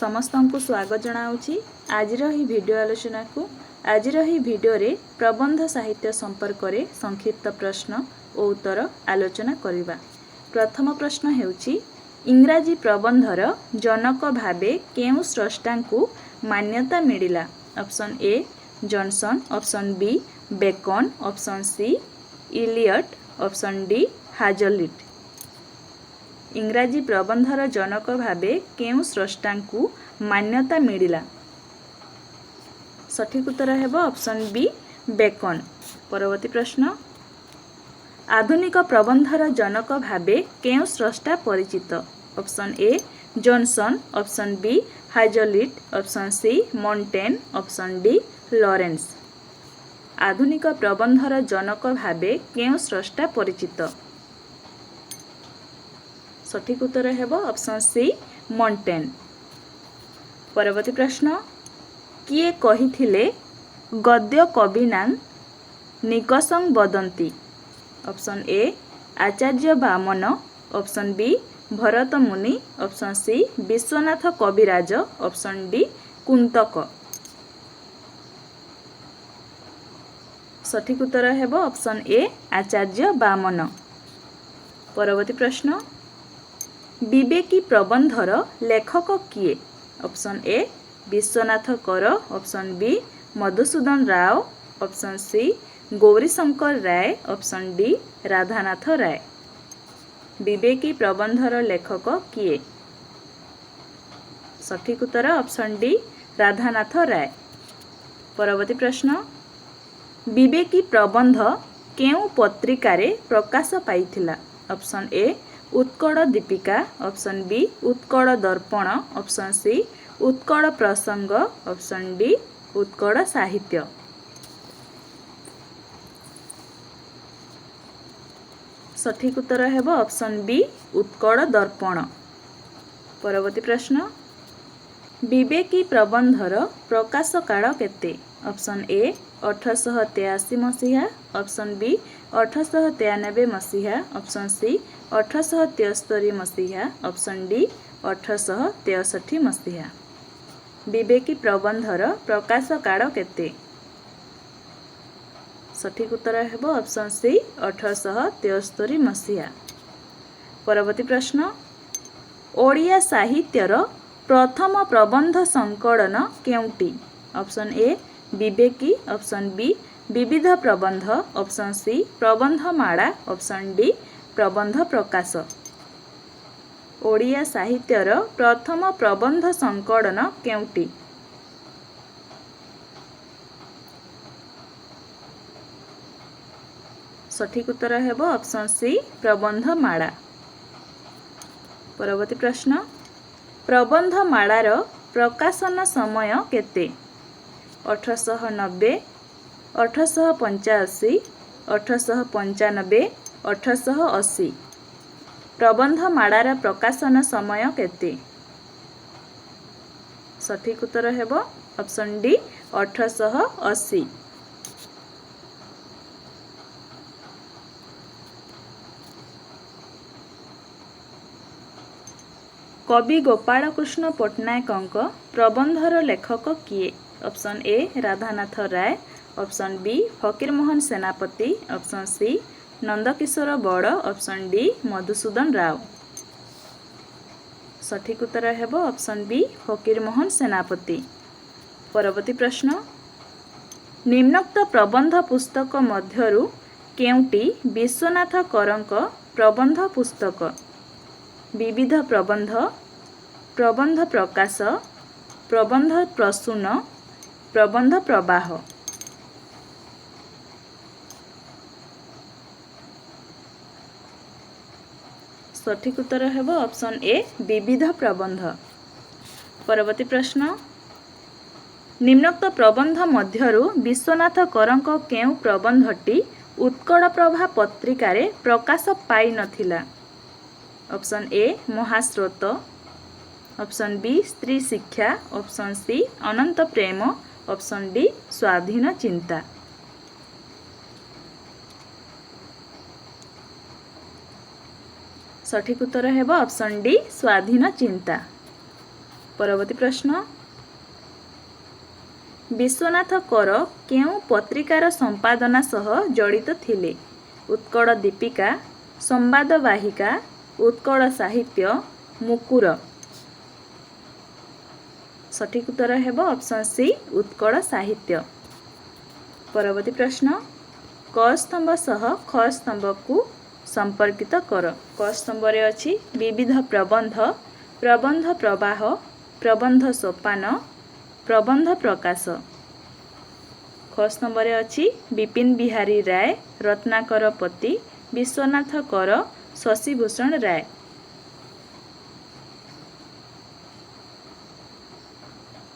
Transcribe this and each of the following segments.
समस्त को स्वागत जनाऊँगी आज भिडियो आलोचना को। आज भिडियो रे प्रबंध साहित्य संपर्क में संक्षिप्त प्रश्न और उत्तर आलोचना करिबा। प्रथम प्रश्न हेउची इंग्राजी प्रबंधर जनक भावे केउ स्रष्टा को मान्यता मिलिला। Option A Johnson, option B Bacon, option C Eliot, option D Hazlitt. इंग्राजी प्रबंधर जनक भावे केउ स्रष्टा को मान्यता मिलिला। सठिक उत्तर हेबो ऑप्शन बी बेकन। परवर्ती प्रश्न आधुनिक प्रबंधर जनक भावे केउ स्रष्टा परिचित। Option A Johnson, option B Hazlitt, option C Montaigne, option D Lawrence. आधुनिक प्रबंधर जनक भावे केउ स्रष्टा परिचित। सठिक उत्तर हेबो ऑप्शन सी मोंटेन। परवर्ती प्रश्न किए कहिथिले गद्य कविना निकषं वदन्ति। Option A Acharya Vamana, option B Bharata Muni, option C Vishwanath Kaviraj, option D Kuntaka. सठिक उत्तर हेबो ऑप्शन ए आचार्य बामन। परवर्ती प्रश्न विवेकी प्रबंधर लेखक किए। Option A Biswanath Kar, option B Madhusudan Rao, option C Gourishankar Ray, option D Radhanath Ray. विवेकी प्रबंधर लेखक किए। सठिक उत्तर ऑप्शन डी राधानाथ राय। परवर्ती प्रश्न विवेकी प्रबंध केउ पत्रिकारे प्रकाश पाइथिला। Option A Utkal Dipika, option B Utkal Darpan, option सी उत्कल प्रसंग, ऑप्शन डी उत्कल साहित्य। सठिक उत्तर हेबो ऑप्शन बी उत्कल दर्पण। परवर्ती प्रश्न विवेकी प्रबंधर प्रकाश काल केते। ऑप्शन ए 1883 मसीहा, ऑप्शन बी 1893 मसीहा, ऑप्शन सी 1873 मसीहा, ऑप्शन डी 1863 मसीहा। विवेकी प्रबंधर प्रकाश काल केते। सठिक उत्तर हेबो ऑप्शन सी 1873 मसीहा। परवर्ती प्रश्न ओडिया साहित्यर प्रथम प्रबंध संकलन केउटी। ऑप्शन ए विवेकी, ऑप्शन बी विविध प्रबंध, ऑप्शन सी प्रबंधमाला, ऑप्शन डी प्रबंध प्रकाश। ओडिया साहित्यर प्रथम प्रबंध संकलन केउटी। सठिक उत्तर हेबो ऑप्शन सी प्रबंधमाला। परवर्ती प्रश्न प्रबंधमालार प्रकाशन समय केते। 1890, 1885, 1895, 1880। प्रबंधमालार प्रकाशन समय केते। सठिक उत्तर हेबो ऑप्शन डी 1880। कवि गोपाल कृष्ण पट्टनायक प्रबंधर लेखक किए। Option A Radhanath Ray, option B Fakirmohan Senapati, option सी नंदकिशोर बड़, ऑप्शन डी मधुसूदन राव। सठिक उत्तर हेबो ऑप्शन बी फकीरमोहन सेनापति। परवर्ती प्रश्न निम्नोक्त प्रबंध पुस्तक मध्यरु केउटी विश्वनाथ करंक प्रबंध पुस्तक। विविध प्रबंध, प्रबंध प्रकाश, प्रबंध प्रसून, प्रबंध प्रवाह। सठिक उत्तर हेबो ऑप्शन ए विविध प्रबंध। परवर्ती प्रश्न निम्नोक्त प्रबंध मध्यरु विश्वनाथ करंक केउ प्रबंधटी उत्कल प्रभा पत्रिकारे प्रकाश पाई नथिला। ऑप्शन ए महास्रोत, ऑप्शन बी स्त्री शिक्षा, ऑप्शन सी अनंत प्रेम, ऑप्शन डी स्वाधीन चिंता। सठिक उत्तर हेबो ऑप्शन डी स्वाधीन चिंता। परवर्ती प्रश्न विश्वनाथ कर केउं पत्रिकार संपादना सह जड़ित थिले? उत्कल दीपिका, संवादवाहिका, उत्कल साहित्य, मुकुर। सठिक उत्तर हेब ऑप्शन सी उत्कल साहित्य। परवर्ती प्रश्न क स्तंभ सह ख स्तंभ को संपर्कित कर। क स्तंभ रे अछि विविध प्रबंध, प्रबंध प्रवाह, प्रबंध सोपान, प्रबंध प्रकाश। ख स्तंभ रे अछि विपिन बिहारी राय, रत्नाकर पति, विश्वनाथ कर, शशिभूषण राय।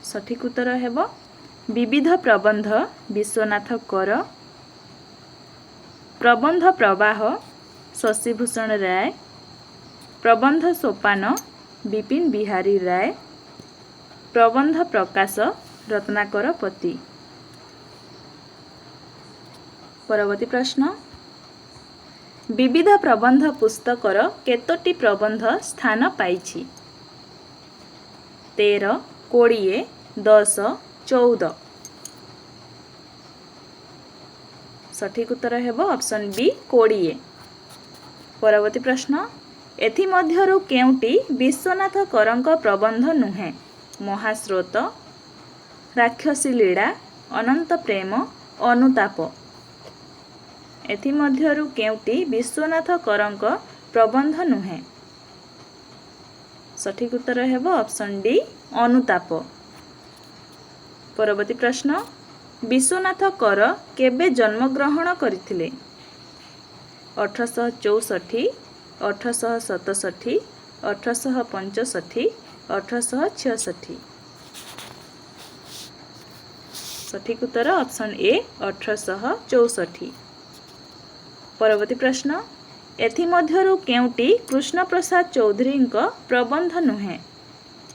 सठिक उत्तर हेब विविध प्रबंध विश्वनाथ कर, प्रबंध प्रवाह शशिभूषण राय, प्रबंध सोपान विपिन बिहारी राय, प्रबंध प्रकाश रत्नाकर पति। परवर्ती प्रश्न विविध प्रबंध पुस्तकर केतोटी प्रबंध स्थान पाइछि? 13, 20, 10, 14। सठिक उत्तर हेब ऑप्शन बी 20। परवर्ती प्रश्न एथि मध्यरु केउंटी विश्वनाथ करंक प्रबंध नुहे? महास्रोत, राक्षसी लीला, अनंत प्रेम, अनुताप। एथि मध्यरु केउंटी विश्वनाथ करंक प्रबंध नुहे? सठिक उत्तर हेब ऑप्शन डी अनुताप। परवर्ती प्रश्न विश्वनाथ कर केबे जन्मग्रहण करथिले? 1864, 1867, 1865, 1866। सठिक उत्तर ऑप्शन ए 1864। परवर्ती प्रश्न एथि मध्यरु केउंटी कृष्ण प्रसाद चौधरी प्रबंध नुहे?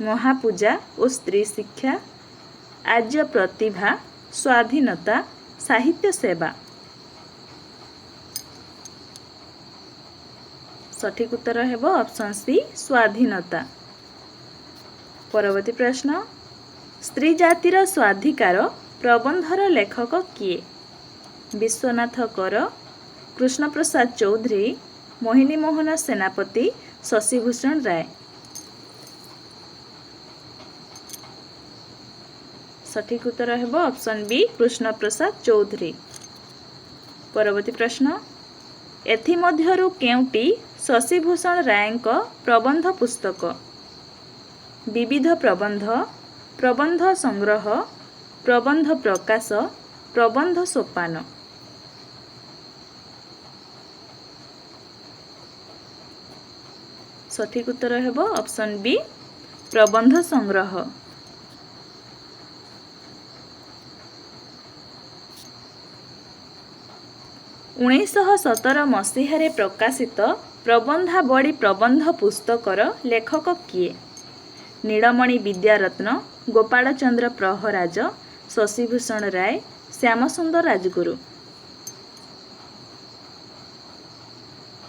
महापूजा और स्त्री शिक्षा, आर्य प्रतिभा, स्वाधीनता, साहित्य सेवा। सठिक उत्तर हेब ऑप्शन सी स्वाधीनता। परवर्ती प्रश्न स्त्री जातिर स्वाधिकार प्रबंधर लेखक किए? विश्वनाथ कर, कृष्ण प्रसाद चौधरी, मोहिनी मोहन सेनापति, शशिभूषण राय। सठिक उत्तर हेब ऑप्शन बी कृष्ण प्रसाद चौधरी। परवर्ती प्रश्न एथि मध्यरु केउंटी शशिभूषण रायଙ୍କ प्रबंध पुस्तक? विविध प्रबंध, प्रबंध संग्रह, प्रबंध प्रकाश, प्रबंध सोपान। सठिक उत्तर हेब ऑप्शन बी प्रबंध संग्रह। 1917 मसीहारे प्रकाशित प्रबंधावली प्रबंध पुस्तकर लेखक किए? नीलमणि विद्यारत्न, गोपालचंद्र प्रहराज, शशिभूषण राय, श्यामसुंदर राजगुरु।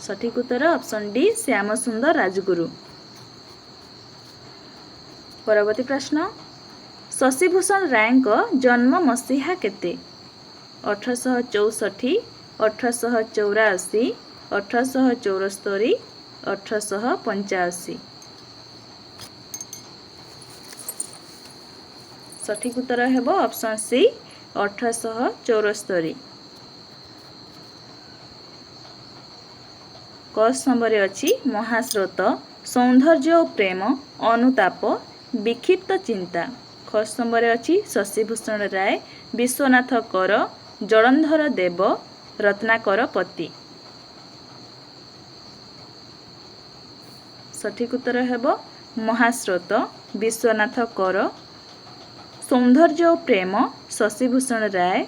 सठिक उत्तर ऑप्शन डी श्यामसुंदर राजगुरु। परवर्ती प्रश्न शशिभूषण रायଙ୍କ जन्म मसीहा केते? 1864, 1884, 1874, 1885। सठिक उत्तर हेब ऑप्शन सी 1874। क स्तंभरे अछि महास्रोत, सौंदर्य और प्रेम, अनुताप, विक्षिप्त चिंता। ख स्तंभरे अछि शशिभूषण राय, विश्वनाथ कर, जलंधर देव, रत्नाकर पति। सठिक उत्तर हेब महास्रोत, विश्वनाथ कर, सौंदर्य और प्रेम, शशिभूषण राय,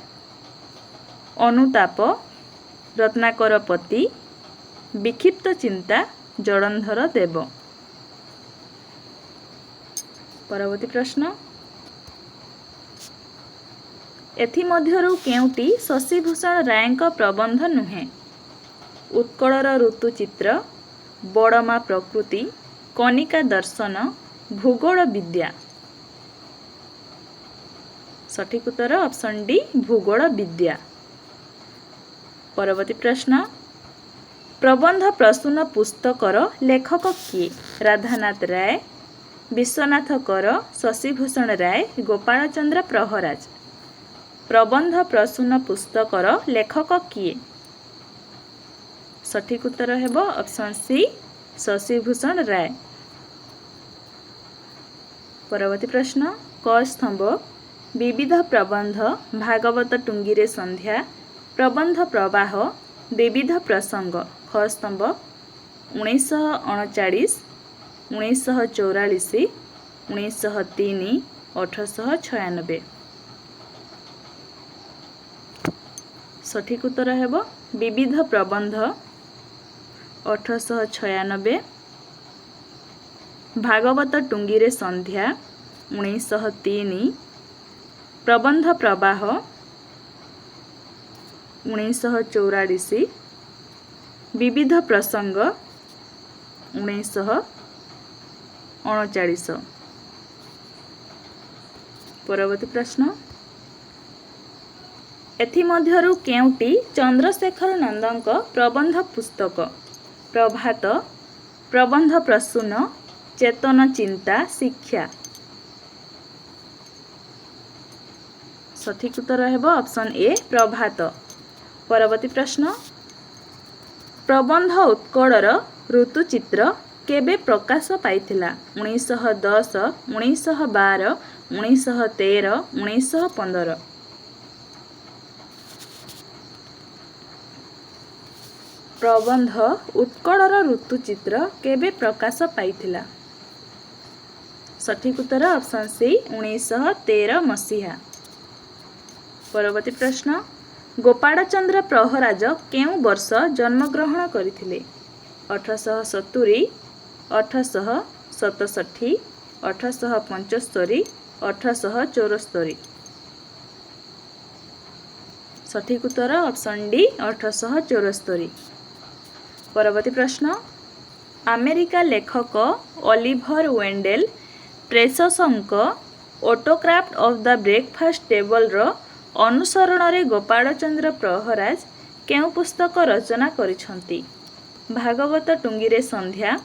अनुताप, रत्नाकर पति, विक्षिप्त चिंता, जलंधर देव। परवर्ती प्रश्न एथि मध्यरु केउंटी शशिभूषण रायଙ୍କ प्रबंध नुहे? उत्कलर ऋतुचित्र, बड़मा प्रकृति, कनिका दर्शन, भूगोल विद्या। सठिक उत्तर ऑप्शन डी भूगोल विद्या। परवर्ती प्रश्न प्रबंध प्रसून पुस्तकर लेखक किए? राधानाथ राय, विश्वनाथ कर, शशिभूषण राय, गोपाल चंद्र प्रहराज। प्रबंध प्रसून पुस्तकर लेखक किए? सठिक उत्तर हेब ऑप्शन सी शशिभूषण राय। परवर्ती प्रश्न क स्तंभ विविध प्रबंध भागवत टुंगीरे संध्या प्रबंध प्रवाह विविध प्रसंग। ख स्तंभ 1939, 1944, 1903, 1896। सठिक उत्तर हेब विविध प्रबंध 1896, भागवत टुंगीरे संध्या 1903, प्रबंध प्रवाह 1944, विविध प्रसंग 1939। परवर्ती प्रश्न एथिमध्यरु केउटी चंद्रशेखर नंदक प्रबंध पुस्तक? प्रभात, प्रबंध प्रसून, चेतन चिंता, शिक्षा। सठिक उत्तर हेब ऑप्शन ए प्रभात। परवर्ती प्रश्न प्रबंध उत्कलर ऋतुचित्र केबे प्रकाश पाइथिला? 1910, 1912, 1913, 1915। प्रबंध उत्कलर ऋतुचित्र केबे प्रकाश पाइथिला? सठिक उत्तर ऑप्शन सी 1913 मसीहा। परवर्ती प्रश्न गोपाल चंद्र प्रहराज केउं वर्ष जन्मग्रहण करथिले? 1870, 1867, 1875, 1874। सठिक उत्तर ऑप्शन डी 1874। परवर्ती प्रश्न अमेरिका लेखक ओलिभर वेंडेल प्रेससंक autocrat of the breakfast table रो अनुसरण रे गोपाल चंद्र प्रहराज केउं पुस्तक रचना करिसंती? भागवत टुंगीरे संध्या,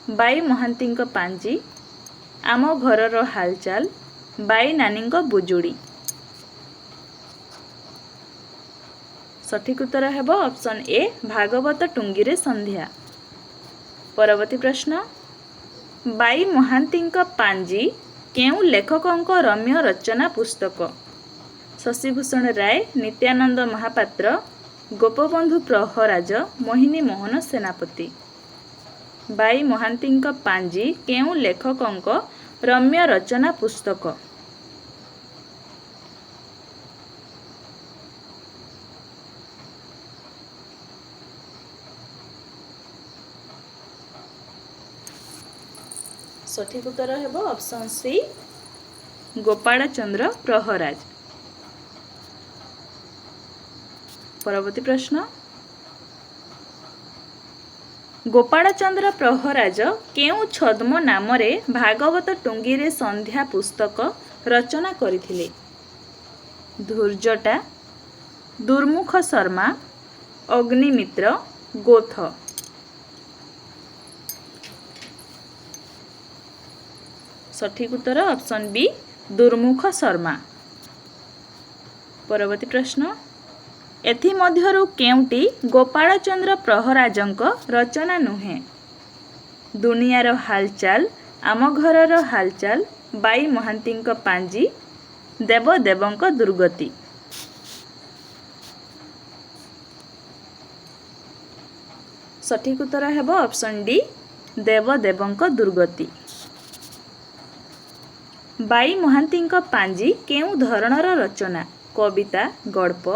बाई महांतींक पांजी, आम घरर हालचाल, बाई नानींक बुजुड़ी। सठिक उत्तर हेब ऑप्शन ए भागवत टुंगीरे संध्या। परवर्ती प्रश्न बाई महांतींक पांजी केउं लेखकंक रम्य रचना पुस्तक? शशिभूषण राय, नित्यानंद महापात्र, गोपबंधु प्रहराज, मोहिनी मोहन सेनापति। बाई महांतींक पांजी केउं लेखकंक रम्य रचना पुस्तक? सठिक उत्तर हेब ऑप्शन सी गोपाल चंद्र प्रहराज। परवर्ती प्रश्न गोपाल चंद्र प्रहराज केउं छद्म नामरे भागवत टुंगीरे संध्या पुस्तक रचना करथिले? धूर्जटा, दुर्मुख शर्मा, अग्निमित्र, गोथ। सठिक उत्तर ऑप्शन बी दुर्मुख शर्मा। परवर्ती प्रश्न एथिमध्यरु केउंटी गोपाल चंद्र प्रहराजंक रचना नुहे? दुनियार हालचाल, आम घरर हालचाल, बाई महांतींक पांजी, देवदेवंक दुर्गति। सठिक उत्तर हेब ऑप्शन डी देवदेवंक दुर्गति। बाई महांतींक पांजी केउं धरणर रचना? कविता, गल्प,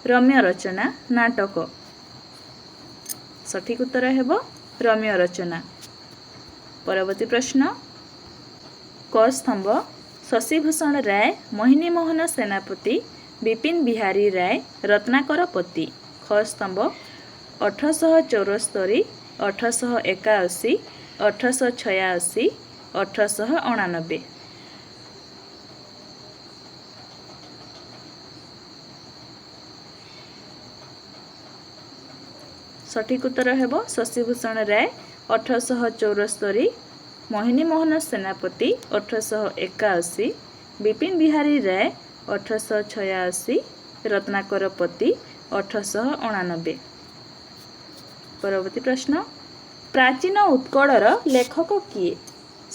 रम्य रचना, नाटक। सठिक उत्तर हेब रम्य रचना। परवर्ती प्रश्न क स्तंभ शशिभूषण राय, मोहिनी मोहन सेनापति, विपिन बिहारी राय, रत्नाकर पति। ख स्तंभ 1874, 1881, 1886, 1889। सठिक उत्तर हेब शशिभूषण राय 1874, मोहिनी मोहन सेनापति 1881, विपिन बिहारी राय 1886, रत्नाकर पति 1889। परवर्ती प्रश्न, प्राचीन उत्कलर लेखक किए?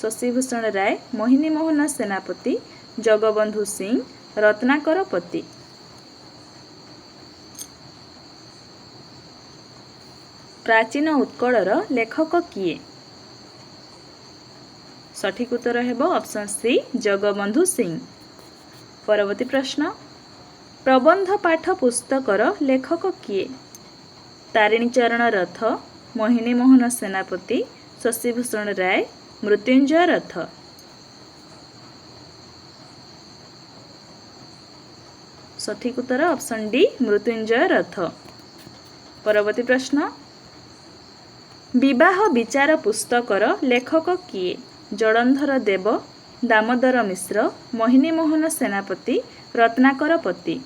शशिभूषण राय, मोहिनी मोहन सेनापति, जगबंधु सिंह, रत्नाकर पति। प्राचीन उत्कलर लेखक किए? सठिक उत्तर हेब ऑप्शन सी जगबंधु सिंह। परवर्ती प्रश्न, प्रबंध पाठ पुस्तकर लेखक किए? तारिणी चरण रथ, मोहिनी मोहन सेनापति, शशिभूषण राय, मृत्युंजय रथ। सठिक उत्तर ऑप्शन डी मृत्युंजय रथ। परवर्ती प्रश्न, विवाह विचार पुस्तकर लेखक किए? जलंधर देव, दामोदर मिश्र, मोहिनी मोहन सेनापति, रत्नाकर पति।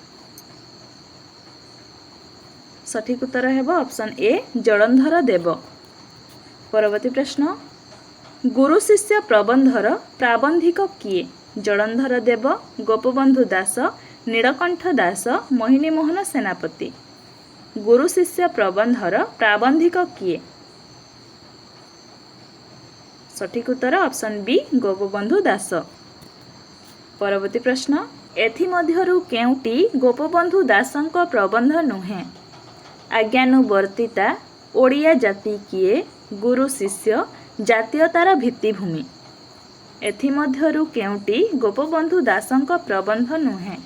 सठिक उत्तर हेब ऑप्शन ए जलंधर देव। परवर्ती प्रश्न, गुरु शिष्य प्रबंधर प्राबंधिक किए? जलंधर देव, गोपबंधु दास, नीलकंठ दास, मोहिनी मोहन सेनापति। गुरु शिष्य प्रबंधर प्राबंधिक किए? सठिक उत्तर ऑप्शन बी गोपबंधु दास। परवर्ती प्रश्न, एथिमध्यरु केउटी गोपबंधु दासଙ୍କ प्रबंध नुहे? आज्ञानुवर्तिता, ओडिया जाति किए, गुरु शिष्य, जातीयतार भित्तिभूमि। एथिमध्यरु केउटी गोपबंधु दासଙ୍କ प्रबंध नुहे?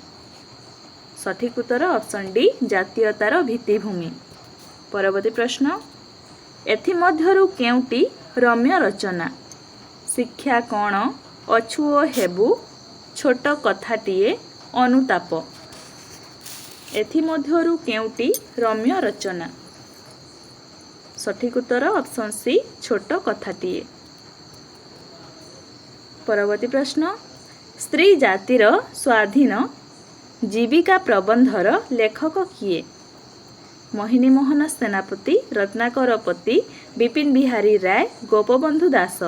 सठिक उत्तर ऑप्शन डी जातीयतार भित्तिभूमि। परवर्ती प्रश्न, एथिमध्यरु केउटी रम्य रचना? शिक्षा कौन, अछुओ हेबु, छोट कथाटिए, अनुताप। एथिमध्यरु केउटी रम्य रचना? सठिक उत्तर ऑप्शन सी छोट कथाटिए। परवर्ती प्रश्न, स्त्री जातिर स्वाधीन जीविका प्रबंधर लेखक किए? मोहिनी मोहन सेनापति, रत्नाकर पति, विपिन बिहारी राय, गोपबंधु दास।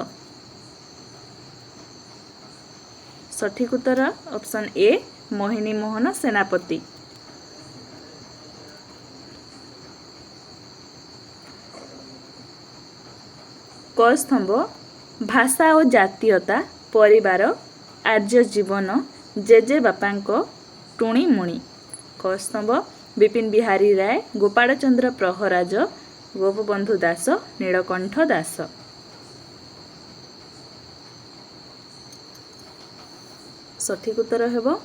सठिक उत्तर ऑप्शन ए मोहिनी मोहन सेनापति। क स्तंभ, भाषा और जातीयता, परिवार, आर्य जीवन, जेजे बापांको, टुणी मुणी। क स्तंभ, विपिन बिहारी राय, गोपाल चंद्र प्रहराज, गोपबंधु दास, नीलकंठ दास। सठिक उत्तर हेब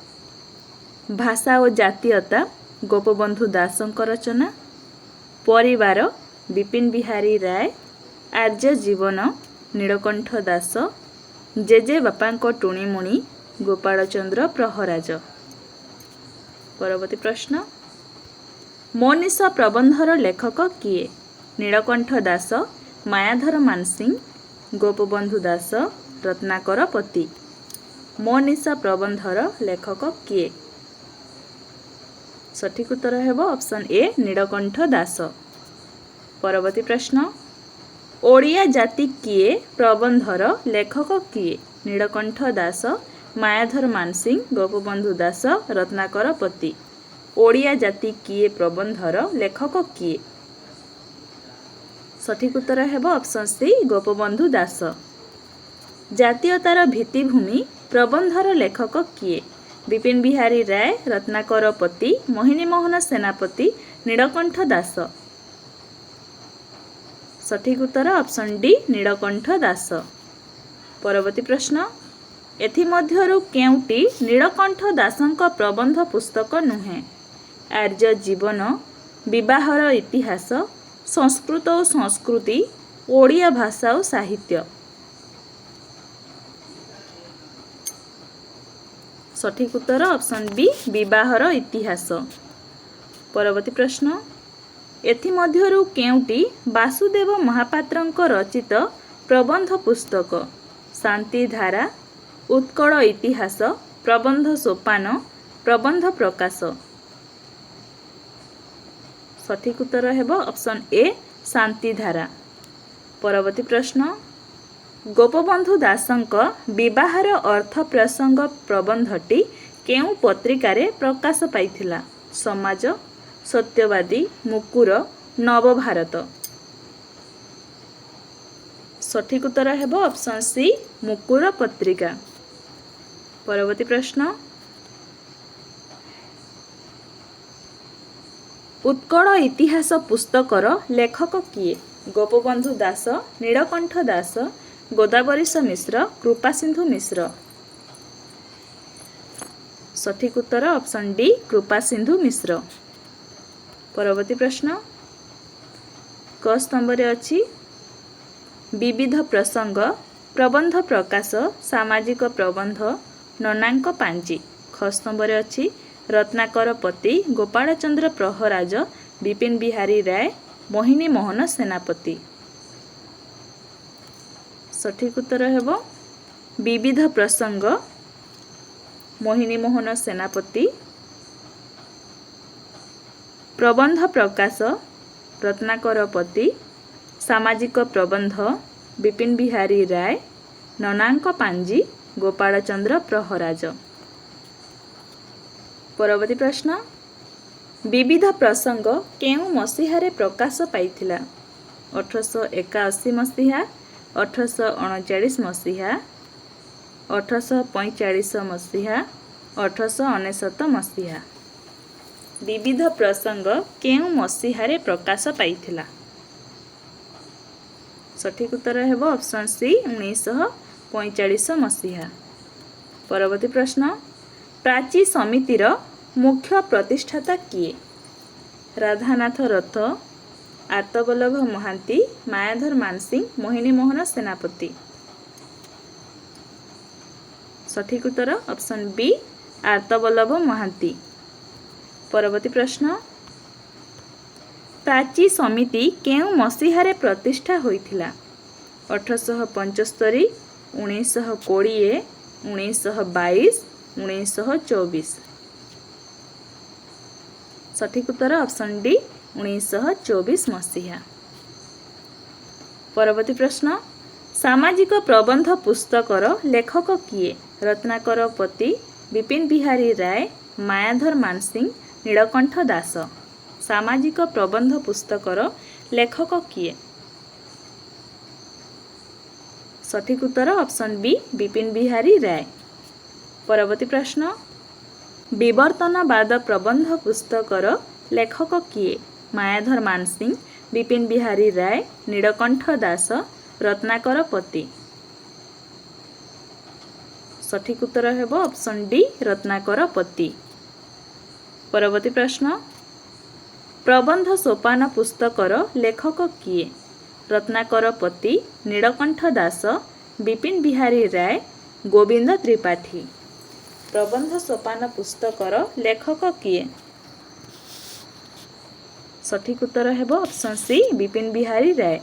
भाषा और जातीयता, गोपबंधु दासଙ୍କ रचना। परिवार, विपिन बिहारी राय, आर्य जीवन, नीलकंठ दास, जेजे बापांको टुणीमुणी, गोपाल चंद्र प्रहराज। परवर्ती प्रश्न, मोनिसा प्रबंधर लेखक किए? नीलकंठ दास, मायाधर मानसिंह, गोपबंधु दास, रत्नाकर पति। मोनिसा प्रबंधर लेखक किए? सठिक उत्तर हेब ऑप्शन ए नीलकंठ दास। परवर्ती प्रश्न, ओडिया जाति किए प्रबंधर लेखक किए? नीलकंठ दास, मायाधर मानसिंह, गोपबंधु दास, रत्नाकर पति। ओडिया जाति किए प्रबंधर लेखक किए? सठिक उत्तर हेब ऑप्शन सी गोपबंधु दास। जातीयतार भित्तिभूमि प्रबंधर लेखक किए? विपिन बिहारी राय, रत्नाकर पति, मोहिनी मोहन सेनापति, नीलकंठ दास। सठिक उत्तर ऑप्शन डी नीलकंठ दास। परवर्ती प्रश्न, एथिमध्यरु केउटी नीलकंठ दासଙ୍କ प्रबंध पुस्तक नुहे? आर्य जीवन, विवाहर इतिहास, संस्कृत और संस्कृति, ओडिया भाषा और साहित्य। सठिक उत्तर ऑप्शन बी विवाहर इतिहास। परवर्ती प्रश्न, एथिमध्यरु केउटी वासुदेव महापात्रଙ୍କ रचित प्रबंध पुस्तक? शांतिधारा, उत्कल इतिहास, प्रबंध सोपान, प्रबंध प्रकाश। सठिक उत्तर हेब ऑप्शन ए शांतिधारा। परवर्ती प्रश्न, गोपबंधु दासंक विवाहर अर्थ प्रसंग प्रबंधटी केउ पत्रिकारे प्रकाश पाइथिला? समाज, सत्यवादी, मुकुर, नवभारत। सठिक उत्तर हेब ऑप्शन सी मुकुर पत्रिका। परवर्ती प्रश्न, उत्कल इतिहास पुस्तकर लेखक किए? गोपबंधु दास, नीलकंठ दास, गोदावरीश मिश्र, कृपासिंधु मिश्र। सठिक उत्तर ऑप्शन डी कृपासिंधु मिश्र। परवर्ती प्रश्न, क स्तंभरे अछि विविध प्रसंग, प्रबंध प्रकाश, सामाजिक प्रबंध, ननांक पांजी। ख स्तंभरे अछि रत्नाकर पति, गोपाल चंद्र प्रहराज, विपिन बिहारी राय, मोहिनी मोहन सेनापति। सठिक उत्तर हेब विविध प्रसंग, मोहिनी मोहन सेनापति। प्रबंध प्रकाश, रत्नाकर पति, सामाजिक प्रबंध, विपिन बिहारी राय, ननांक पांजी, गोपाल चंद्र प्रहराज। परवर्ती प्रश्न, विविध प्रसंग केउ मसीहारे प्रकाश पाइथिला? 1881 मसीहा, 1839 मसीहा, 1845 मसीहा, 1899 मसीहा। विविध प्रसंग केउ मसीहारे प्रकाश पाइथिला? सठिक उत्तर हेब ऑप्शन सी 1945 मसीहा। परवर्ती प्रश्न, प्राची समितिर मुख्य प्रतिष्ठाता किए? राधानाथ रथ, आर्तवल्लभ महांती, मायाधर मानसिंह, मोहिनी मोहन सेनापति। सठिक उत्तर ऑप्शन बी आर्तवल्लभ महांती। परवर्ती प्रश्न, प्राची समिति केउ मसीहारे प्रतिष्ठा होइथिला? 1875, 1920, 1922, 1924। सठिक उत्तर ऑप्शन डी 1924 मसीहा। परवर्ती प्रश्न, सामाजिक प्रबंध पुस्तकर लेखक किए? रत्नाकर पति, विपिन बिहारी राय, मायाधर मानसिंह, नीलकंठ दास। सामाजिक प्रबंध पुस्तकर लेखक किए? सठिक उत्तर ऑप्शन बी विपिन बिहारी राय। परवर्ती प्रश्न, विवर्तनवाद प्रबंध पुस्तकर लेखक किए? मायाधर मानसिंह, विपिन बिहारी राय, नीलकंठ दास, रत्नाकर पति। सठिक उत्तर हेब ऑप्शन डी रत्नाकर पति। परवर्ती प्रश्न, प्रबंध सोपान पुस्तकर लेखक किए? रत्नाकर पति, नीलकंठ दास, विपिन बिहारी राय, गोविंद त्रिपाठी। प्रबंध सोपान पुस्तकर लेखक किए? सठिक उत्तर हेब ऑप्शन सी विपिन बिहारी राय।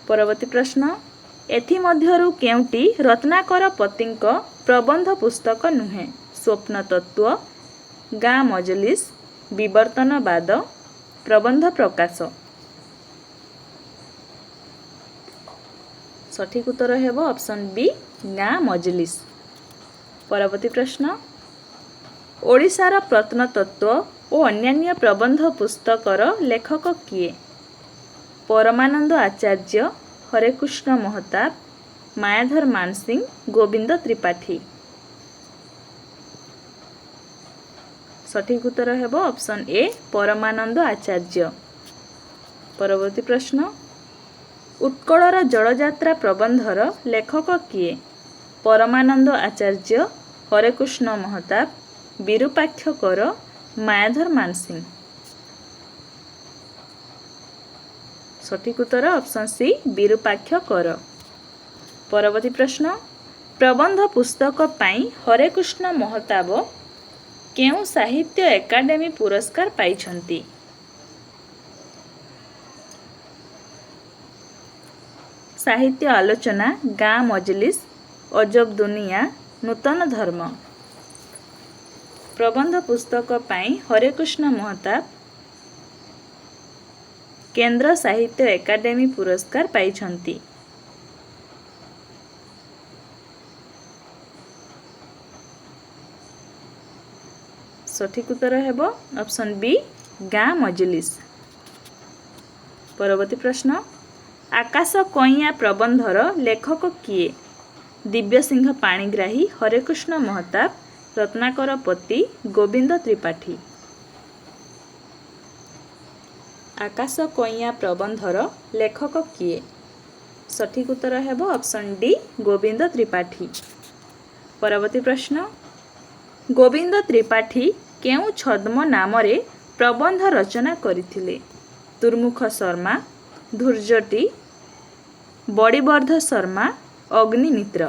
परवर्ती प्रश्न, एथि मध्यरु केउटी रत्नाकर पतिंक प्रबंध पुस्तक नुहे? स्वप्न तत्व, गाँ मजलिस, विवर्तनवाद, प्रबंध प्रकाश। सठिक उत्तर हेब ऑप्शन बी गाँ मजलिस। परवर्ती प्रश्न, ओडिशार प्रत्नतत्व और अन्यान्य प्रबंध पुस्तकर लेखक किए? परमानंद आचार्य, हरेकृष्ण महताब, मायाधर मानसिंह, गोविंद त्रिपाठी। सठिक उत्तर हेब ऑप्शन ए परमानंद आचार्य। परवर्ती प्रश्न, उत्कलर जलयात्रा प्रबंधर लेखक किए? परमानंद आचार्य, हरेकृष्ण महताब, विरूपाक्षकर, मायाधर मानसिंह। सठिक उत्तर ऑप्शन सी विरूपाक्षकर। परवर्ती प्रश्न, प्रबंध पुस्तक पाई हरेकृष्ण महताब केउ साहित्य एकाडेमी पुरस्कार पाइछंती? साहित्य आलोचना, गाँ मजलिस, अजब दुनिया, नूतन धर्म। प्रबंध पुस्तक पाई हरेकृष्ण महताब केंद्र साहित्य एकाडेमी पुरस्कार पाइछंती। सठिक उत्तर हेबो ऑप्शन बी गाँ मजलिस। परवर्ती प्रश्न आकाश कइया प्रबंधर लेखक किए? दिव्यसिंह पाणिग्राही, हरेकृष्ण महताब, रत्नाकर पति, गोविंद त्रिपाठी। आकाश कइया प्रबंधर लेखक किए? सठिक उत्तर हेबो ऑप्शन डी गोविंद त्रिपाठी। परवर्ती प्रश्न गोविंद त्रिपाठी केउ छद्म नामरे प्रबंध रचना करथिले? दुर्मुख शर्मा, धूर्जटी, बड़ीवर्ध शर्मा, अग्निमित्र।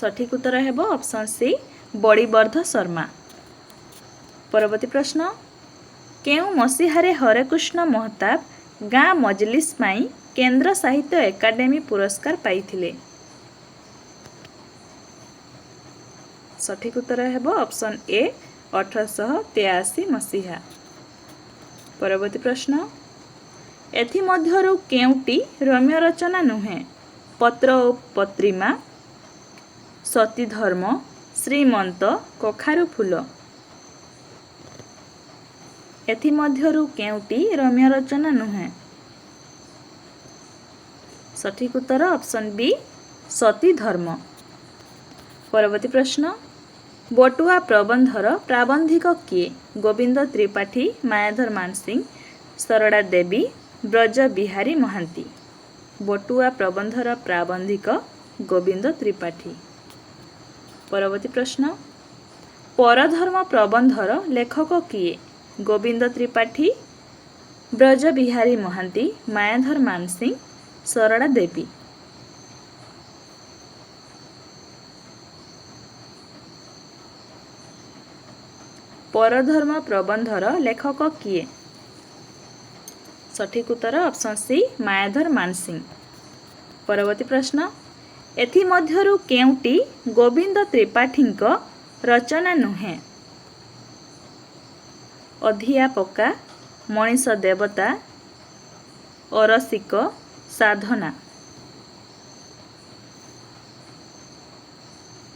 सठिक उत्तर हेबो ऑप्शन सी बड़ीवर्ध शर्मा। परवर्ती प्रश्न केउ मसीहारे हरेकृष्ण महताब गाँ मजलिस पाई केंद्र साहित्य एकाडेमी पुरस्कार पाइथिले? सठिक उत्तर हेबो ऑप्शन ए 1883 मसीहा। परवर्ती प्रश्न एथि मध्यरु केउटी रम्य रचना नुहे? पत्र ओ पत्रिमा, सती धर्म, श्रीमंत, कखारु फूल। एथि मध्यरु केउटी रम्य रचना नुहे? सठिक उत्तर ऑप्शन बी सती धर्म। परवर्ती प्रश्न बटुआ प्रबंधर प्राबंधिक किए? गोविंद त्रिपाठी, मायाधर मानसिंह, सरड़ा देवी, ब्रज बिहारी महांती। बटुआ प्रबंधर प्राबंधिक गोविंद त्रिपाठी। परवर्ती प्रश्न परधर्म प्रबंधर लेखक किए? गोविंद त्रिपाठी, ब्रज बिहारी महांती, मायाधर मानसिंह, सरड़ा देवी। परधर्म प्रबंधर लेखक किए? सठिक उत्तर ऑप्शन सी मायाधर मानसिंह। परवर्ती प्रश्न एथि मध्यरु केउटी गोविंद त्रिपाठीଙ୍କ रचना नुहे? अधिया पक्का, मनीष देवता, अरसिक, साधना।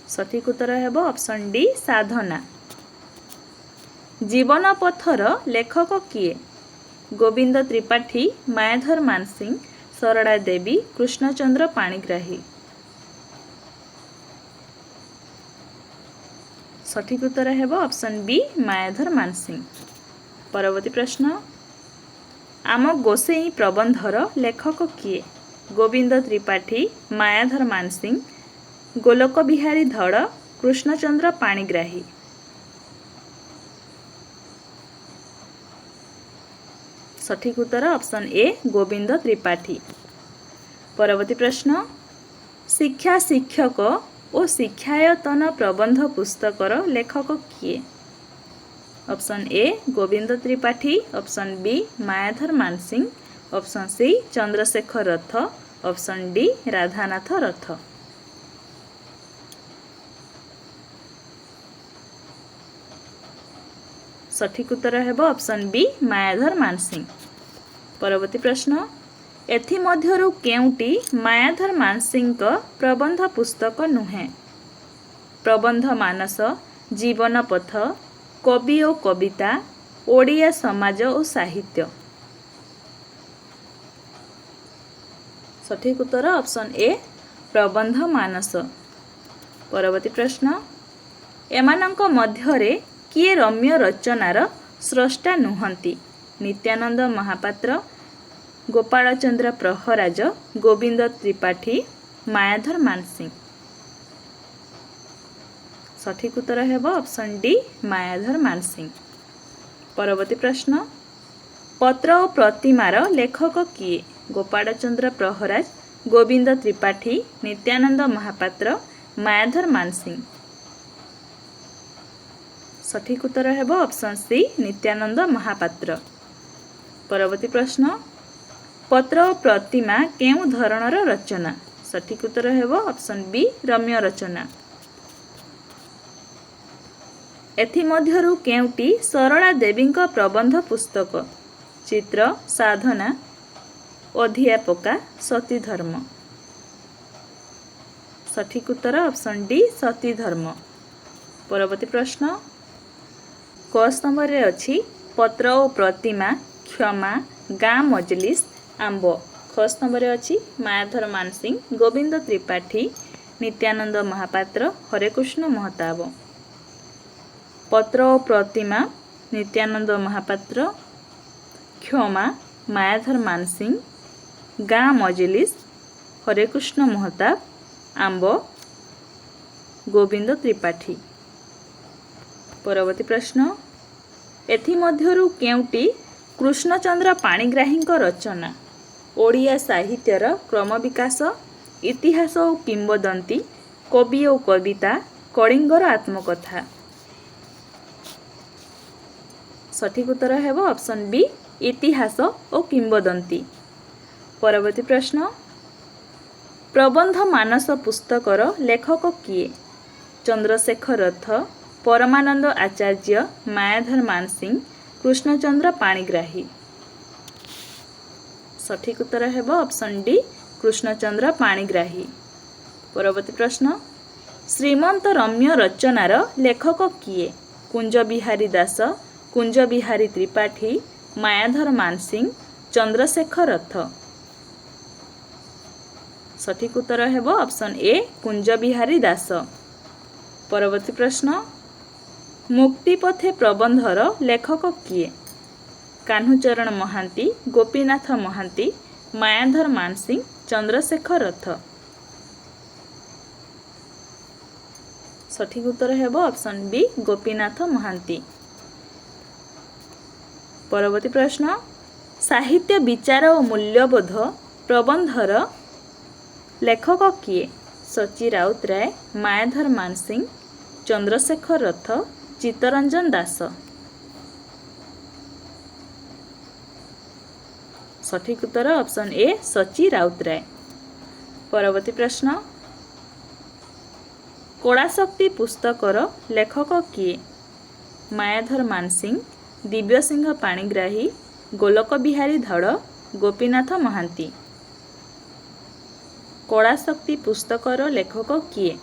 सठिक उत्तर हेबो ऑप्शन डी साधना। जीवन पथर लेखक किए? गोविंद त्रिपाठी, मायाधर मानसिंह, सरड़ा देवी, कृष्णचंद्र पाणिग्राही। सठिक उत्तर हेबो ऑप्शन बी मायाधर मानसिंह। परवर्ती प्रश्न आम गोसेई प्रबंधर लेखक किए? गोविंद त्रिपाठी, मायाधर मानसिंह, गोलोक बिहारी धड़, कृष्णचंद्र पाणिग्राही। सठिक उत्तर ऑप्शन ए गोविंद त्रिपाठी। परवर्ती प्रश्न शिक्षा शिक्षक और शिक्षायतन प्रबंध पुस्तकर लेखक किए? Option A Govind Tripathi, option B Mayadhar Mansingh, option C Chandrasekhar Rath, option D Radhanath रथ। सठिक उत्तर हेबो ऑप्शन बी मायाधर मानसिंह। परवर्ती प्रश्न एथि मध्यरु केउटी मायाधर मानसिंहଙ୍କ प्रबंध पुस्तक नुहे? प्रबंध मानस, जीवन पथ, कवि और कविता, ओडिया समाज और साहित्य। सठिक उत्तर ऑप्शन ए प्रबंध मानस। परवर्ती प्रश्न एमानंक मध्यरे किए रम्य रचनार स्रष्टा नुहंती? नित्यानंद महापात्र, गोपालचंद्र प्रहराज, गोविंद त्रिपाठी, मायाधर मानसिंह। सठिक उत्तर हेबो ऑप्शन डी मायाधर मानसिंह। परवर्ती प्रश्न पत्र और प्रतिमार लेखक किए? गोपालचंद्र प्रहराज, गोविंद त्रिपाठी, नित्यानंद महापात्र, मायाधर मानसिंह। सठिक उत्तर हेब ऑप्शन सी नित्यानंद महापात्र। परवर्ती प्रश्न पत्र और प्रतिमा केउं धरणर रचना? सठिक उत्तर हेब ऑप्शन बी रम्य रचना। एथिमध्यरु केउंटी सरला देवींक प्रबंध पुस्तक? चित्र, साधना, अध्यापका, सती धर्म। सठिक उत्तर ऑप्शन डी सती धर्म। परवर्ती प्रश्न क स्तंभ रे अछि पत्र और प्रतिमा, क्षमा, गाँ मजलिस, आंब। ख स्तंभ रे अछि मायाधर मानसिंह, गोविंद त्रिपाठी, नित्यानंद महापात्र, हरेकृष्ण महताब। पत्र और प्रतिमा नित्यानंद महापात्र, क्षमा मायाधर मानसिंह, गाँ मजलिस हरेकृष्ण महताब, आंब गोविंद त्रिपाठी। परवर्ती प्रश्न एथिमध्यरु केउंटी कृष्णचंद्र पाणिग्राहींक रचना? ओडिया साहित्यर क्रम विकास, इतिहास और किंवदंती, कवि और कविता, कलिंगर आत्मकथा। सठिक उत्तर हेब ऑप्शन बी इतिहास और किंवदंती। परवर्ती प्रश्न प्रबंध मानस पुस्तकर लेखक किए? चंद्रशेखर रथ, परमानंद आचार्य, मायाधर मानसिंह, कृष्णचंद्र पाणिग्राही। सठिक उत्तर हेब ऑप्शन डी कृष्णचंद्र पाणिग्राही। परवर्ती प्रश्न श्रीमंत रम्य रचनार लेखक किए? कुंज बिहारी दास, कुंज बिहारी त्रिपाठी, मायाधर मानसिंह, चंद्रशेखर रथ। सठिक उत्तर हेब ऑप्शन ए कुंज बिहारी दास। परवर्ती प्रश्न मुक्तिपथे प्रबंधर लेखक किए? कान्हुचरण महांती, गोपीनाथ महांती, मायाधर मानसिंह, चंद्रशेखर रथ। सठिक उत्तर हेब ऑप्शन बी गोपीनाथ महांती। परवर्ती प्रश्न साहित्य विचार और मूल्यबोध प्रबंधर लेखक किए? सची राउतराय, मायाधर मानसिंह, चंद्रशेखर रथ, चित्तरंजन दास। सठिक उत्तर ऑप्शन ए सची राउतराय। परवर्ती प्रश्न कलाशक्ति पुस्तकर लेखक किए? मायाधर मानसिंह, दिव्यसिंह पाणिग्राही, गोलक बिहारी धड़, गोपीनाथ महांती। कलाशक्ति पुस्तकर लेखक किए?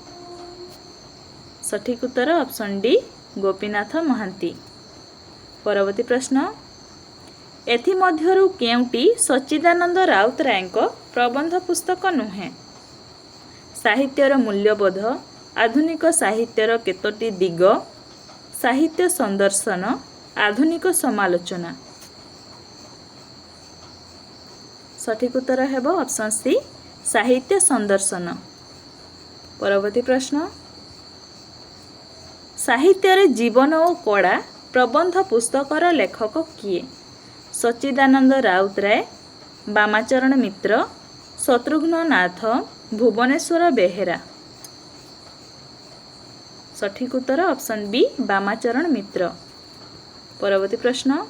सठिक उत्तर ऑप्शन डी गोपीनाथ महांती। परवर्ती प्रश्न एथिमध्यरु केउंटी सच्चिदानंद राउतरायଙ୍କ प्रबंध पुस्तक नुहे? साहित्यर मूल्यबोध, आधुनिक साहित्यर केतोटी दिग, साहित्य संदर्शन, आधुनिक समालोचना। सठिक उत्तर हेब ऑप्शन सी साहित्य संदर्शन। परवर्ती प्रश्न साहित्य जीवन और कला प्रबंध पुस्तकर लेखक किए? सच्चिदानंद राउतराय, बामाचरण मित्र, शत्रुघ्न नाथ, भुवनेश्वर बेहेरा। सठिक उत्तर ऑप्शन बी बामाचरण मित्र। परवर्ती प्रश्न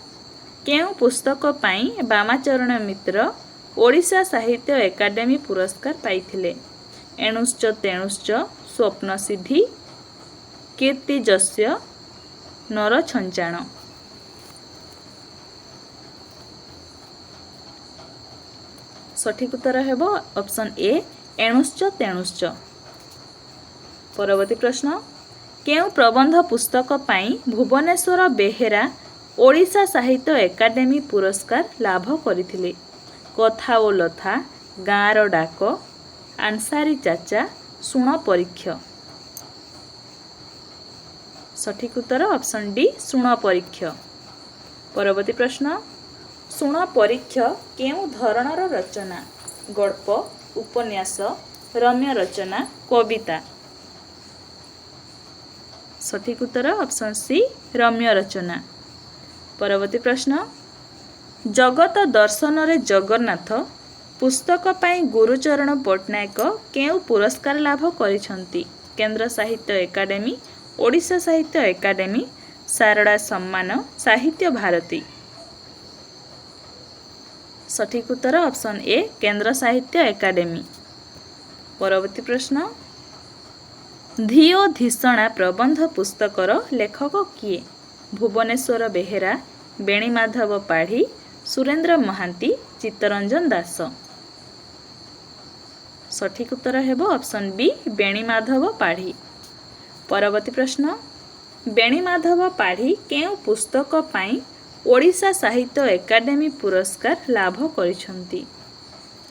केउं पुस्तक पाई बामाचरण मित्र ओडिशा साहित्य एकाडेमी पुरस्कार पाइथिले? एणुश्च तेणुश्च, स्वप्न सिद्धि, कीर्तिजस्य, नरछंचाण। सठिक उत्तर हेब ऑप्शन ए एणुश्च तेणुश्च। परवर्ती प्रश्न केउं प्रबंध पुस्तक पाई भुवनेश्वर बेहेरा ओडिशा साहित्य एकाडेमी पुरस्कार लाभ करथिले? कथा ओ लथा, गाँर डाक, आंसारी चाचा, सुण परीक्ष। सठिक उत्तर ऑप्शन डी सुण परीक्ष। परवर्ती प्रश्न सुण परीक्ष केउं धरणर रचना? गल्प, उपन्यास, रम्य रचना, कविता। सठिक उत्तर ऑप्शन सी रम्य रचना। परवर्ती प्रश्न जगत दर्शन रे जगन्नाथ पुस्तक पाई गुरुचरण पट्टनायक केउं पुरस्कार लाभ करिसंती? केंद्र साहित्य एकाडेमी, ओडिशा साहित्य एकाडेमी, शारदा सम्मान साहित्य भारती। सठिक उत्तर ऑप्शन ए केंद्र साहित्य एकाडेमी। परवर्ती प्रश्न धिओ धिषणा प्रबंध पुस्तकर लेखक किए? भुवनेश्वर बेहेरा, बेणीमाधव पाढ़ी, सुरेंद्र महांती, चित्तरंजन दास। सठिक उत्तर हेबो ऑप्शन बी बेणीमाधव पाढ़ी। परवर्ती प्रश्न बेणीमाधव पाढ़ी केउ पुस्तक पाई ओडिशा साहित्य एकाडेमी पुरस्कार लाभ करिसंती?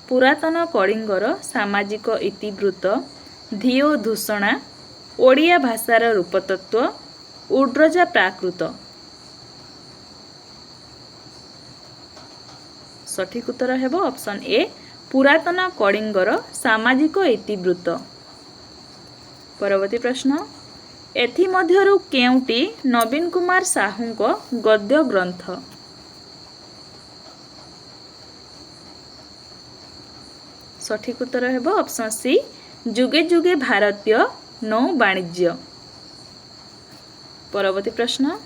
पुरातन कलिंगर सामाजिक इतिवृत्त, धिओ धिषणा, ओडिया भाषार रूपतत्व, उड्रजा प्राकृत। सठिक उत्तर हेबो ऑप्शन ए पुरातन कलिंगर सामाजिक इतिवृत्त। परवर्ती प्रश्न एथि मध्यरु केउटी नवीन कुमार साहूको गद्य ग्रंथ? सठिक उत्तर हेबो ऑप्शन सी जुगे जुगे भारतीय नौ वाणिज्य। परवर्ती प्रश्न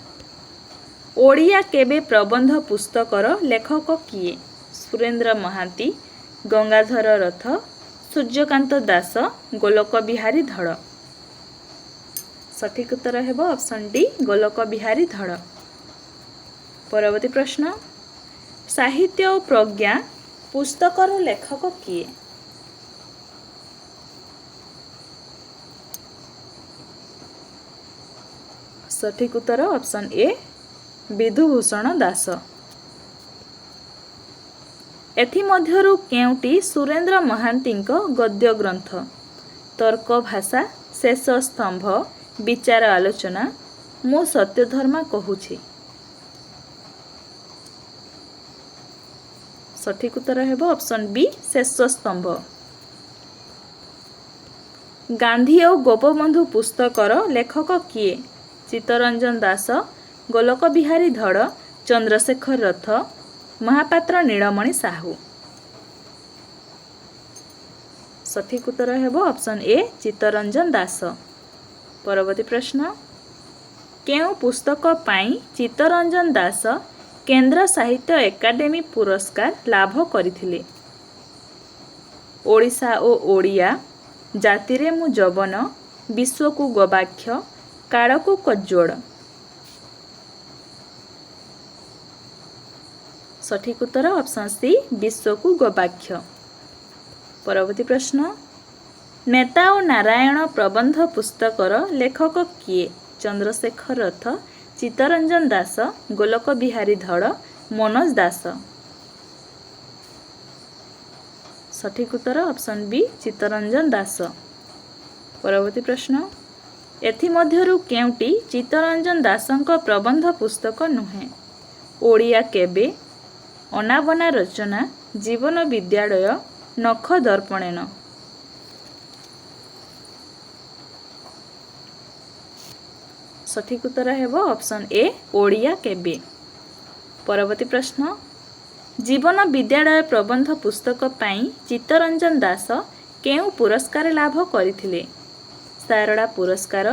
ओडिया केबे प्रबंध पुस्तकर लेखक किए? सुरेंद्र महांती, गंगाधर रथ, सूर्यकांत दास, गोलोक बिहारी धड़। सठिक उत्तर हेबो ऑप्शन डी गोलोक बिहारी धड़। परवर्ती प्रश्न साहित्य और प्रज्ञा पुस्तकर लेखक किए? सठिक उत्तर ऑप्शन ए विधुभूषण दास। एथि मध्यरु केउटी सुरेंद्र महांतीଙ୍କ गद्य ग्रंथ? तर्क भाषा, शेष स्तंभ, विचार आलोचना, मु सत्यधर्मा कहूछि। सठिक उत्तर हेबो ऑप्शन बी शेष स्तंभ। गांधी और गोपबंधु पुस्तकर लेखक किए? चित्तरंजन दास, गोलोक बिहारी धड़, चंद्रशेखर रथ, महापात्र नीलमणि साहू। सठिक उत्तर हेबो ऑप्शन ए चित्तरंजन दास। परवर्ती प्रश्न केउ पुस्तक पाई चित्तरंजन दास केंद्र साहित्य एकाडेमी पुरस्कार लाभ करथिले? ओडिशा ओ ओडिया, जातिरे मु जवन, विश्वकु गवाक्ष, काळकु कज्जोड़। सठिक उत्तर ऑप्शन सी विश्वकु गवाक्ष। परवर्ती प्रश्न नेता और नारायण प्रबंध पुस्तकर लेखक किए? चंद्रशेखर रथ, चित्तरंजन दास, गोलोक बिहारी धड़, मनोज दास। सठिक उत्तर ऑप्शन बी चित्तरंजन दास। परवर्ती प्रश्न एथि मध्यरु केउटी चित्तरंजन दासଙ୍କ प्रबंध पुस्तक नुहे? ओडिया केबे, अनाबना रचना, जीवन विद्यालय, नख दर्पणेन। सठिक उत्तर हेबो ऑप्शन ए ओडिया केबे। परवर्ती प्रश्न जीवन विद्यालय प्रबंध पुस्तक पाई चित्तरंजन दास केउ पुरस्कार लाभ करथिले? शारदा पुरस्कार,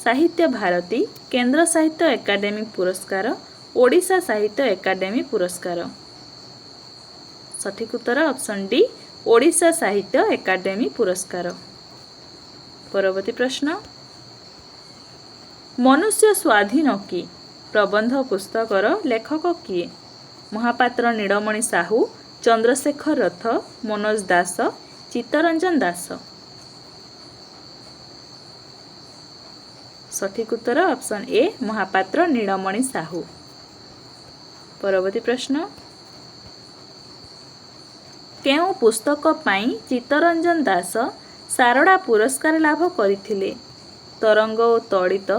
साहित्य भारती, केंद्र साहित्य एकाडेमी पुरस्कार, ओडिशा साहित्य एकाडेमी पुरस्कार। सठिक उत्तर ऑप्शन डी ओडिशा साहित्य एकाडेमी पुरस्कार। परवर्ती प्रश्न मनुष्य स्वाधीन की प्रबंध पुस्तकर लेखक किए? महापात्र नीलमणि साहू, चंद्रशेखर रथ, मनोज दास, चित्तरंजन दास। सठिक उत्तर ऑप्शन ए महापात्र नीलमणि साहू। परवर्ती प्रश्न केउ पुस्तक पाई चित्तरंजन दास शारदा पुरस्कार लाभ करथिले? तरंग ओ तड़ित,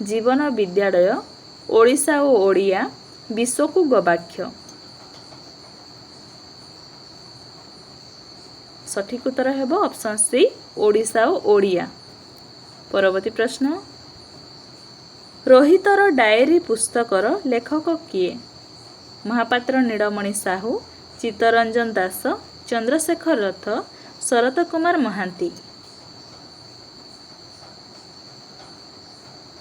जीवन विद्यालय, ओडिशा ओ ओडिया, विश्वकु गवाक्ष। सठिक उत्तर हेबो ऑप्शन सी ओडिशा ओ ओडिया। परवर्ती प्रश्न रोहितर डायरी पुस्तकर लेखक किए? महापात्र नीलमणि साहू, चित्तरंजन दास, चंद्रशेखर रथ, शरत कुमार महांती।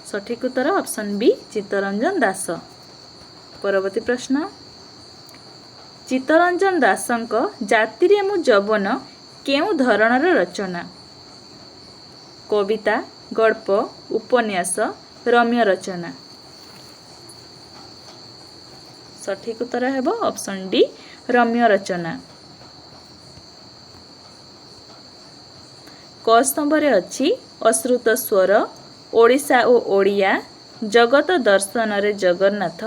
सठिक उत्तर ऑप्शन बी चित्तरंजन दास। परवर्ती प्रश्न चित्तरंजन दासंक जातिरे मु जवन केउ धरणर रचना? कविता, गल्प, उपन्यास, रम्य रचना। सठिक उत्तर हेब ऑप्शन डी रम्य रचना। क स्तंभरे अछि अश्रुत स्वर, ओडिशा ओ ओडिया, जगत दर्शन रे जगन्नाथ,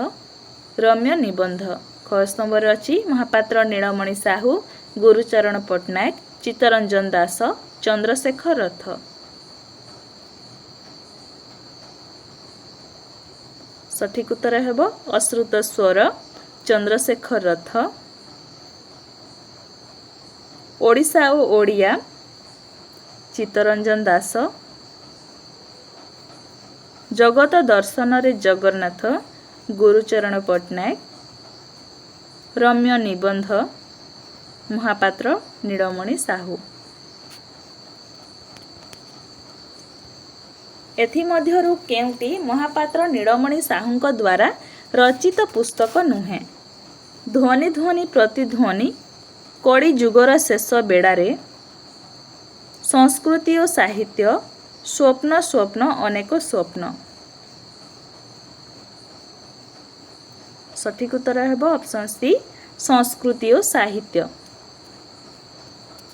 रम्य निबंध। ख स्तंभरे अछि महापात्र नीलमणि साहू, गुरुचरण पट्टनायक, चित्तरंजन दास, चंद्रशेखर रथ। सठिक उत्तर हेब अश्रुत स्वर, चंद्रशेखर रथ। ओडिशा ओ ओडिया चित्तरंजन दास, जगत दर्शन रे जगन्नाथ गुरुचरण पट्टनायक, रम्य निबंध महापात्र नीलमणि साहू। एथिमध्यरु केउटी महापात्र नीलमणि साहूंक द्वारा रचित पुस्तक नुहे? ध्वनि ध्वनि प्रतिध्वनि, कड़ी जुगर शेष बेड़ारे, संस्कृति और साहित्य, स्वप्न स्वप्न अनेक स्वप्न। सठिक उत्तर हेब ऑप्शन सी संस्कृति और साहित्य।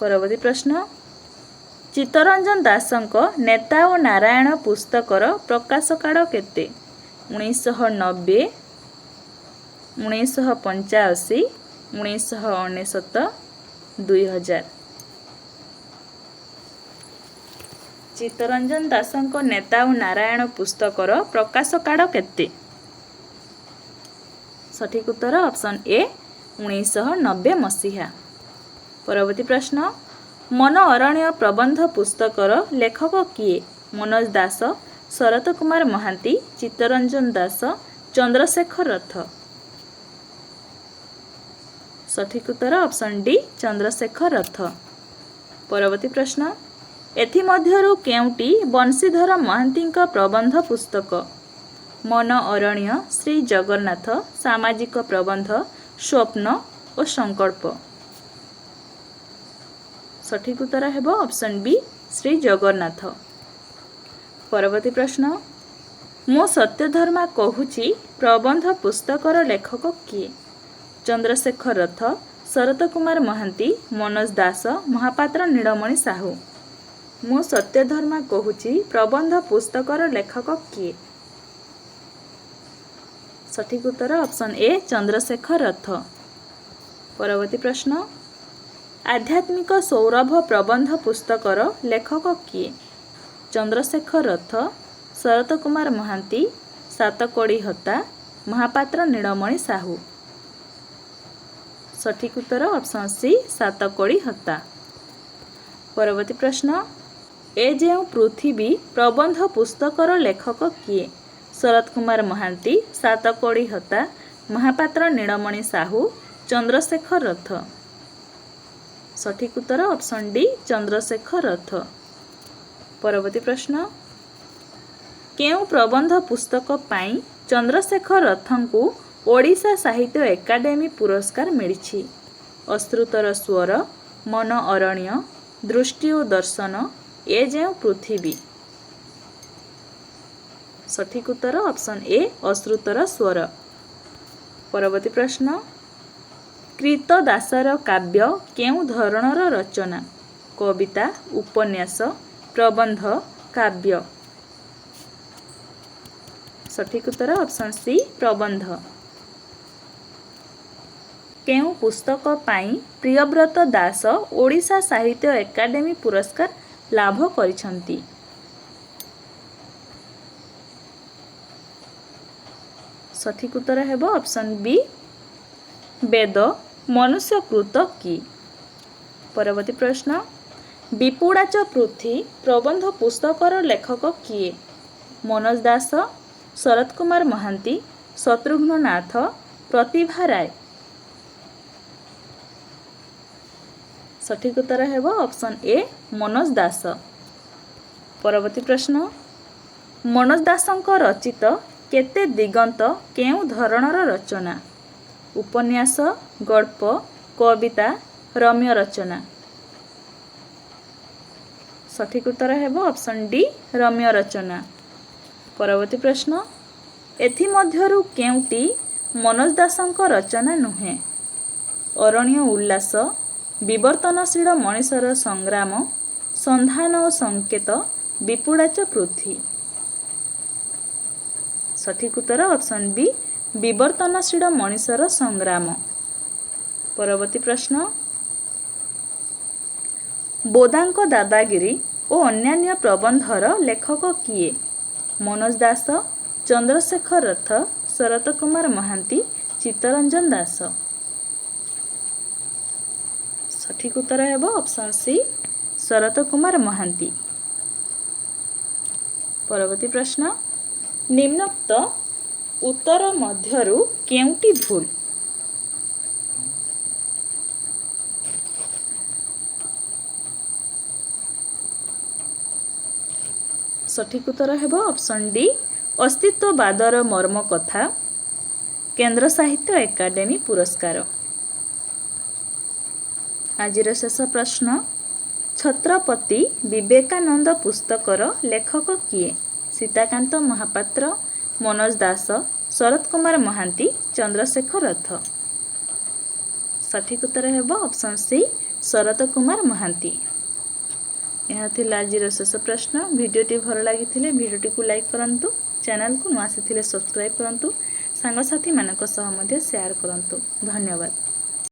परवर्ती प्रश्न चित्तरंजन दासंक नेता और नारायण पुस्तकर प्रकाश काल केते? 1990, 1985, 1999, 2000। चित्तरंजन दासंक नेता और नारायण पुस्तकर प्रकाश काल केते? सठिक उत्तर ऑप्शन ए 1990 मसीहा। परवर्ती प्रश्न मन अरण्य प्रबंध पुस्तकर लेखक किए? मनोज दास, शरत कुमार महांती, चित्तरंजन दास, चंद्रशेखर रथ। सठिक उत्तर ऑप्शन डी चंद्रशेखर रथ। परवर्ती प्रश्न एथिमध्यरु केउटी बंशीधर महांतींक प्रबंध पुस्तक? मन अरण्य, श्री जगन्नाथ, सामाजिक प्रबंध, स्वप्न और संकल्प। सठिक उत्तर हेब ऑप्शन बी श्री जगन्नाथ। परवर्ती प्रश्न मो सत्यधर्मा कहूची प्रबंध पुस्तकर लेखक किए? चंद्रशेखर रथ, शरत कुमार महांती, मनोज दास, महापात्र नीलमणि साहू। मो सत्यधर्मा कहूची प्रबंध पुस्तकर लेखक किए? सठिक उत्तर ऑप्शन ए चंद्रशेखर रथ। परवर्ती प्रश्न आध्यात्मिक सौरभ प्रबंध पुस्तकर लेखक किए? चंद्रशेखर रथ, शरत कुमार महांती, सातकड़ी हता, महापात्र नीलमणि साहू। सठिक उत्तर ऑप्शन सी सातकड़ी हता। परवर्ती प्रश्न ए जेउ पृथ्वी प्रबंध पुस्तकर लेखक किए? शरत कुमार महांती, सातकड़ी हता, महापात्र नीलमणि साहू, चंद्रशेखर रथ। सठिक उत्तर ऑप्शन डी चंद्रशेखर रथ। परवर्ती प्रश्न केउ प्रबंध पुस्तक पाई चंद्रशेखर रथंकु ओडिशा साहित्य एकाडेमी पुरस्कार मिली? अश्रुतर स्वर, मन अरण्य, दृष्टि और दर्शन, ए जेउ पृथ्वी। सठिक उत्तर ऑप्शन ए अश्रुतर स्वर। परवर्ती प्रश्न कृतदासर काव्य केउ धरणर रचना? कविता, उपन्यास, प्रबंध, काव्य। सठिक उत्तर ऑप्शन सी प्रबंध। केउ पुस्तक पाई प्रियव्रत दास ओडिशा साहित्य एकाडेमी पुरस्कार लाभ करिसंती? सठिक उत्तर हेब ऑप्शन बी वेद मनुष्यकृत की। परवर्ती प्रश्न विपुड़ाच पृथ्वी प्रबंध पुस्तकर लेखक किए? मनोज दास, शरत कुमार महांती, शत्रुघ्न नाथ, प्रतिभा राय। सठिक उत्तर हेब ऑप्शन ए मनोज दास। परवर्ती प्रश्न मनोज दासଙ୍କ रचित केते दिगंत केउं धरणर रचना? उपन्यास, गल्प, कविता, रम्य रचना। सठिक उत्तर हेब ऑप्शन डी रम्य रचना। परवर्ती प्रश्न एथि मध्यरु केउंटी मनोज दासଙ୍କ रचना नुहे? अरण्य उल्लास, विवर्तनशील मनीषर संग्राम, संधान और संकेत, विपुड़ाच पृथ्वी। सठिक उत्तर ऑप्शन बी विवर्तनशील मनीषर संग्राम। परवर्ती प्रश्न बोदांक दादागिरी और अन्यान्य प्रबंधर लेखक किए? मनोज दास, चंद्रशेखर रथ, शरत कुमार महांती, चित्तरंजन दास। सठिक उत्तर हेब ऑप्शन सी शरत कुमार महांती। परवर्ती प्रश्न निम्नोक्त उत्तर मध्यरु केउंटी भूल? सठिक उत्तर हेब ऑप्शन डी अस्तित्ववादर मर्म कथा, केंद्र साहित्य एकाडेमी पुरस्कार। आजिर शेष प्रश्न छत्रपति विवेकानंद पुस्तकर लेखक किए? सीताकांत महापात्र, मनोज दास, शरत कुमार महांती, चंद्रशेखर रथ। सठिक उत्तर हेब ऑप्शन सी शरत कुमार महांती। यह थिला आजिर शेष प्रश्न। वीडियोटी भल लगी वीडियोटी को लाइक करंतु, चैनल को नुआ आसी सब्सक्राइब करंतु, सांगसाथी मानक सह मध्य शेयर करंतु। धन्यवाद।